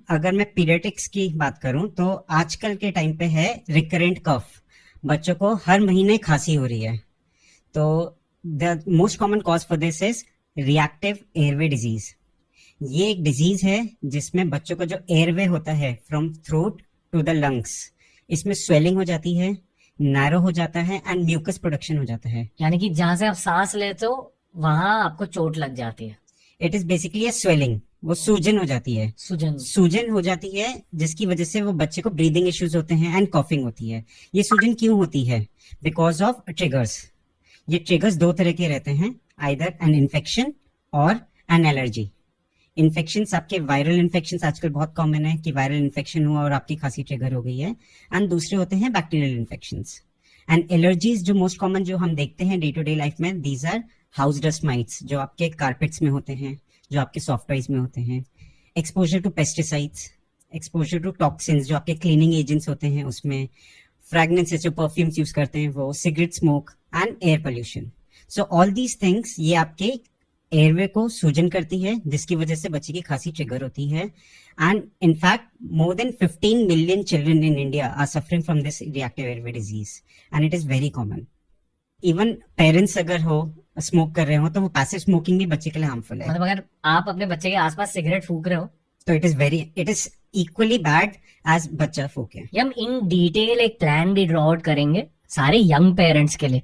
अगर मैं पीडियाट्रिक्स की बात करूं तो आजकल के टाइम पे है रिकरेंट कफ। बच्चों को हर महीने खांसी हो रही है। तो the most common cause for this is reactive airway disease. ये एक डिजीज है जिसमें बच्चों का जो एयरवे होता है from throat to the lungs, इसमें स्वेलिंग हो जाती है, नैरो हो जाता है एंड म्यूकस प्रोडक्शन हो जाता है। यानी कि जहां से आप सांस लेते हो वहां आपको चोट लग जाती है। It is basically a swelling, वो सूजन हो जाती है। सूजन। सूजन हो जाती है जिसकी वजह से वो बच्चे को ब्रीदिंग इश्यूज होते हैं एंड कॉफिंग होती है। ये सूजन क्यों होती है? Because of triggers. ये ट्रिगर्स दो तरह के रहते हैं, आइदर एन इन्फेक्शन और एन एलर्जी। इन्फेक्शंस आपके वायरल इन्फेक्शंस आजकल बहुत कॉमन है कि वायरल इन्फेक्शन हुआ और आपकी खांसी ट्रिगर हो गई है। एंड दूसरे होते हैं बैक्टीरियल इन्फेक्शंस। एंड एलर्जीज जो मोस्ट कॉमन जो हम देखते हैं डे टू डे लाइफ में, these are house dust mites, जो आपके कारपेट्स में होते हैं, जो आपके सॉफ्ट टॉयज में होते हैं। Exposure to pesticides, exposure to toxins जो आपके क्लीनिंग एजेंट्स होते हैं उसमें, फ्रेगनेंसेस जो परफ्यूम्स यूज करते हैं वो, cigarette smoke and air pollution. So all these things ये आपके एयरवे को सूजन करती है जिसकी वजह से बच्चे की खांसी ट्रिगर होती है। And in fact more than 15 million children in India are suffering from this reactive airway disease and it is very common. Even parents अगर हो स्मोक कर रहे हो तो वो पैसिव स्मोकिंग भी बच्चे के लिए हार्मफुल है। मतलब अगर आप अपने बच्चे के आसपास सिगरेट फूक रहे हो तो it is equally bad as बच्चा फूके। ये हम इन डिटेल एक प्लान भी ड्रॉ आउट करेंगे सारे यंग पेरेंट्स के लिए।